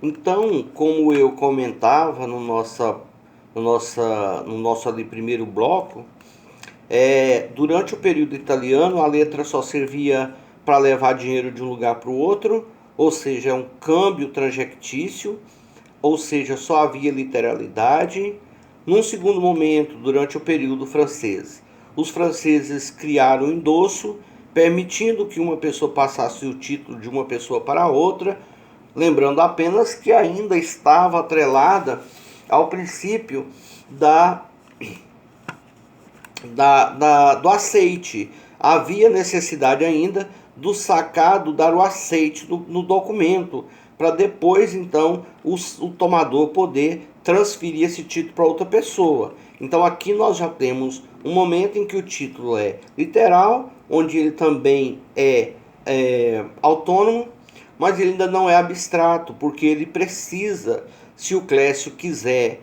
Então, como eu comentava no nosso ali primeiro bloco, durante o período italiano a letra só servia para levar dinheiro de um lugar para o outro, ou seja, é um câmbio transjectício, ou seja, só havia literalidade. Num segundo momento, durante o período francês, os franceses criaram o endosso, permitindo que uma pessoa passasse o título de uma pessoa para outra, lembrando apenas que ainda estava atrelada ao princípio da, do aceite. Havia necessidade ainda do sacado dar o aceite no documento, para depois então o tomador poder transferir esse título para outra pessoa. Então aqui nós já temos um momento em que o título é literal, onde ele também é autônomo, mas ele ainda não é abstrato, porque ele precisa, se o Clécio quiser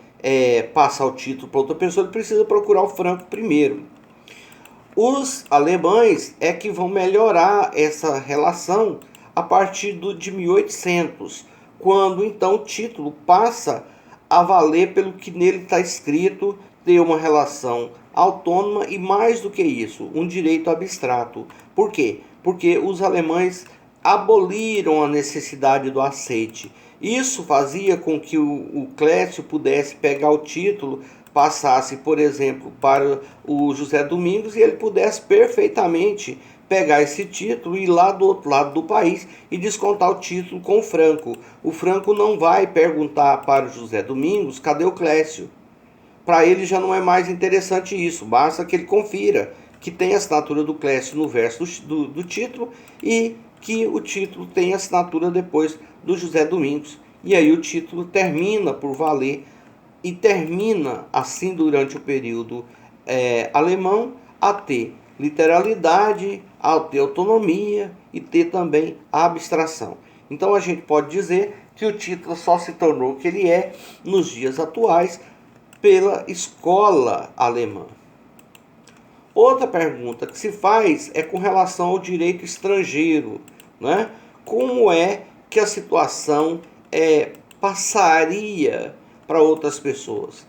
passar o título para outra pessoa, ele precisa procurar o Franco primeiro. Os alemães é que vão melhorar essa relação a partir de 1800, quando então o título passa a valer pelo que nele está escrito, ter uma relação autônoma e, mais do que isso, um direito abstrato. Por quê? Porque os alemães aboliram a necessidade do aceite. Isso fazia com que o Clécio pudesse pegar o título, passasse, por exemplo, para o José Domingos, e ele pudesse perfeitamente pegar esse título e ir lá do outro lado do país e descontar o título com o Franco. O Franco não vai perguntar para o José Domingos cadê o Clécio. Para ele já não é mais interessante isso, basta que ele confira que tem a assinatura do Clécio no verso do título e que o título tem a assinatura depois do José Domingos. E aí o título termina por valer e termina assim durante o período alemão a ter literalidade, a ter autonomia e ter também a abstração. Então a gente pode dizer que o título só se tornou o que ele é nos dias atuais pela escola alemã. Outra pergunta que se faz é com relação ao direito estrangeiro, né? Como é que a situação passaria para outras pessoas?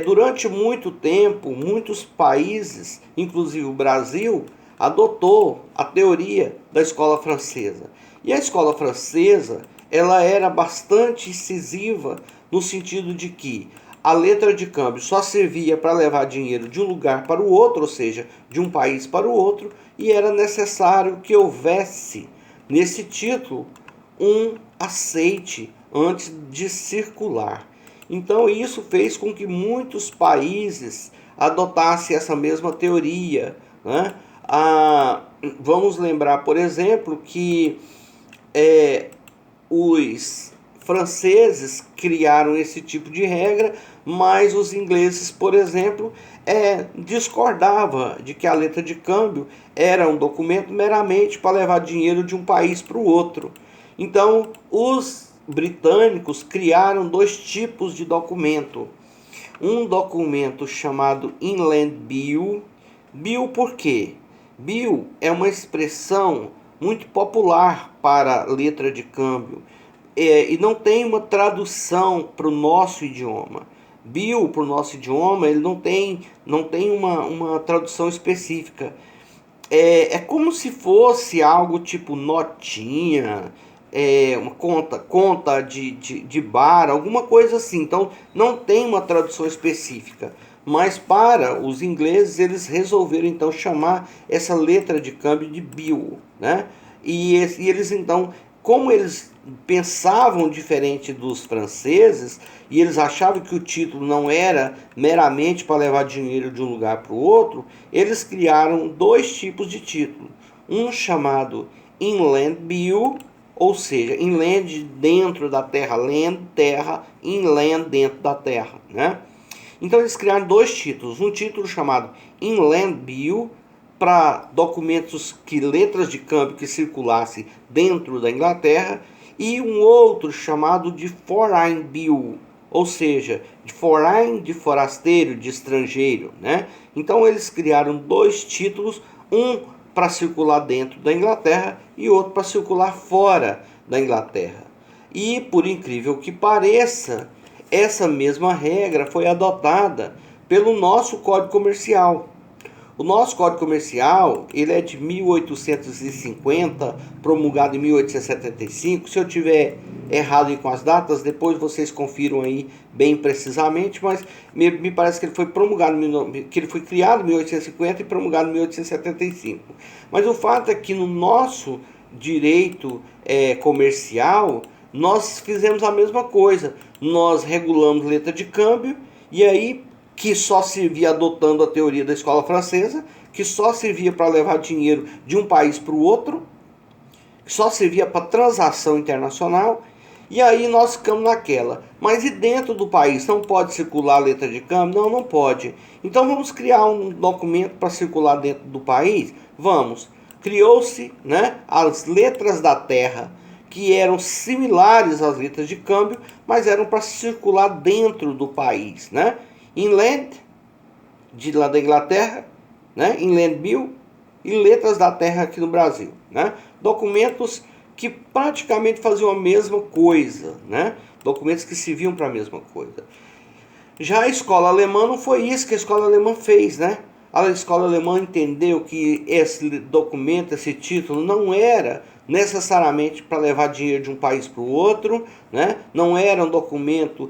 Durante muito tempo, muitos países, inclusive o Brasil, adotou a teoria da escola francesa. E a escola francesa, ela era bastante incisiva no sentido de que a letra de câmbio só servia para levar dinheiro de um lugar para o outro, ou seja, de um país para o outro, e era necessário que houvesse nesse título um aceite antes de circular. Então isso fez com que muitos países adotassem essa mesma teoria, né? Vamos lembrar, por exemplo, que os franceses criaram esse tipo de regra, mas os ingleses, por exemplo, discordavam de que a letra de câmbio era um documento meramente para levar dinheiro de um país para o outro. Então, os britânicos criaram dois tipos de documento. Um documento chamado Inland Bill. Bill por quê? Bill é uma expressão muito popular para letra de câmbio e não tem uma tradução para o nosso idioma. Bill, para o nosso idioma, ele não tem uma tradução específica. É como se fosse algo tipo notinha, uma conta de bar, alguma coisa assim. Então não tem uma tradução específica. Mas para os ingleses, eles resolveram então chamar essa letra de câmbio de bill, né? E eles então, como eles pensavam diferente dos franceses, e eles achavam que o título não era meramente para levar dinheiro de um lugar para o outro, eles criaram dois tipos de título. Um chamado Inland Bill, ou seja, inland dentro da terra, land, terra, inland dentro da terra, né? Então eles criaram dois títulos, um título chamado Inland Bill, para documentos que letras de câmbio que circulassem dentro da Inglaterra, e um outro chamado de Foreign Bill, ou seja, de foreign, de forasteiro, de estrangeiro, né? Então eles criaram dois títulos, um para circular dentro da Inglaterra e outro para circular fora da Inglaterra. E, por incrível que pareça, essa mesma regra foi adotada pelo nosso Código Comercial. O nosso Código Comercial, ele é de 1850, promulgado em 1875. Se eu tiver errado aí com as datas, depois vocês confiram aí bem precisamente, mas me parece que ele foi promulgado, que ele foi criado em 1850 e promulgado em 1875. Mas o fato é que no nosso direito comercial, nós fizemos a mesma coisa. Nós regulamos letra de câmbio, e aí que só servia, adotando a teoria da escola francesa, que só servia para levar dinheiro de um país para o outro, que só servia para transação internacional. E aí nós ficamos naquela. Mas e dentro do país? Não pode circular a letra de câmbio? Não, não pode. Então vamos criar um documento para circular dentro do país? Vamos. Criou-se, né, as letras da terra, que eram similares às letras de câmbio, mas eram para circular dentro do país, né? Inland, de lá da Inglaterra, né? Inland Bill, e letras da terra aqui no Brasil, né? Documentos que praticamente faziam a mesma coisa, né? Documentos que serviam para a mesma coisa. Já a escola alemã não foi isso que a escola alemã fez, né? A escola alemã entendeu que esse documento, esse título, não era necessariamente para levar dinheiro de um país para o outro, né? Não era um documento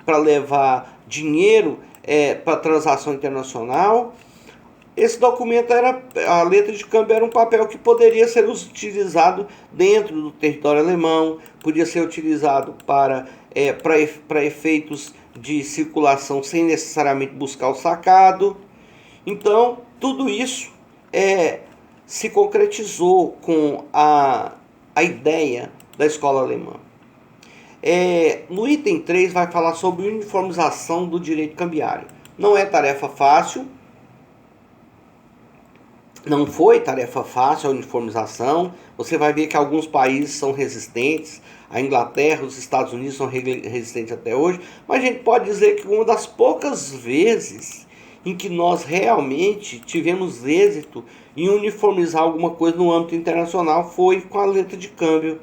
para levar dinheiro para transação internacional. Esse documento a letra de câmbio era um papel que poderia ser utilizado dentro do território alemão, podia ser utilizado para efeitos de circulação sem necessariamente buscar o sacado. Então, tudo isso se concretizou com a ideia da escola alemã. No item 3 vai falar sobre uniformização do direito cambiário. Não é tarefa fácil, não foi tarefa fácil a uniformização. Você vai ver que alguns países são resistentes, a Inglaterra, os Estados Unidos são resistentes até hoje, mas a gente pode dizer que uma das poucas vezes em que nós realmente tivemos êxito em uniformizar alguma coisa no âmbito internacional foi com a letra de câmbio.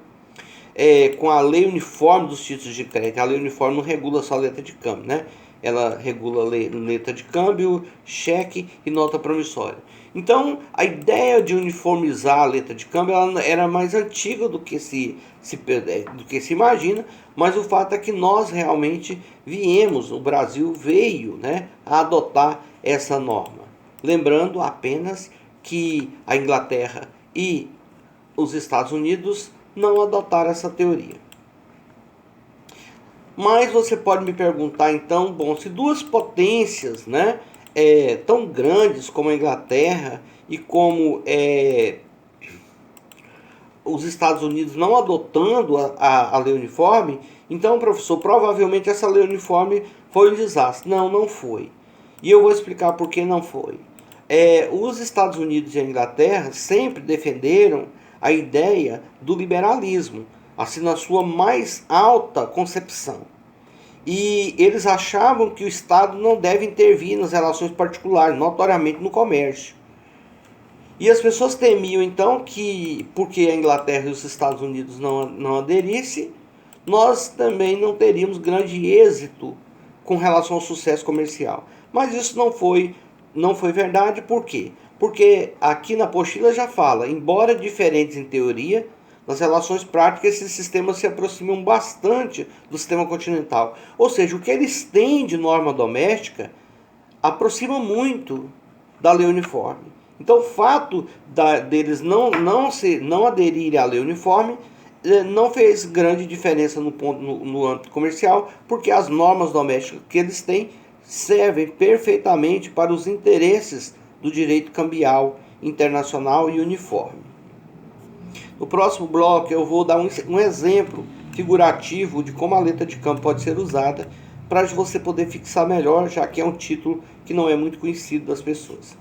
Com a lei uniforme dos títulos de crédito. A lei uniforme não regula só a letra de câmbio, né? Ela regula a letra de câmbio, cheque e nota promissória. Então, a ideia de uniformizar a letra de câmbio ela era mais antiga do que se imagina, mas o fato é que nós realmente o Brasil veio, né, a adotar essa norma. Lembrando apenas que a Inglaterra e os Estados Unidos não adotaram essa teoria. Mas você pode me perguntar então, bom, se duas potências, né, tão grandes como a Inglaterra e como os Estados Unidos não adotando a lei uniforme, então, professor, provavelmente essa lei uniforme foi um desastre. Não, não foi. E eu vou explicar por que não foi. Os Estados Unidos e a Inglaterra sempre defenderam a ideia do liberalismo, assim na sua mais alta concepção. E eles achavam que o Estado não deve intervir nas relações particulares, notoriamente no comércio. E as pessoas temiam então que, porque a Inglaterra e os Estados Unidos não aderissem, nós também não teríamos grande êxito com relação ao sucesso comercial. Mas isso não foi verdade, por quê? Porque aqui na apostila já fala, embora diferentes em teoria, nas relações práticas esses sistemas se aproximam bastante do sistema continental. Ou seja, o que eles têm de norma doméstica aproxima muito da lei uniforme. Então o fato deles não aderirem à lei uniforme não fez grande diferença no âmbito comercial, porque as normas domésticas que eles têm servem perfeitamente para os interesses do direito cambial internacional e uniforme. No próximo bloco eu vou dar um exemplo figurativo de como a letra de câmbio pode ser usada para você poder fixar melhor, já que é um título que não é muito conhecido das pessoas.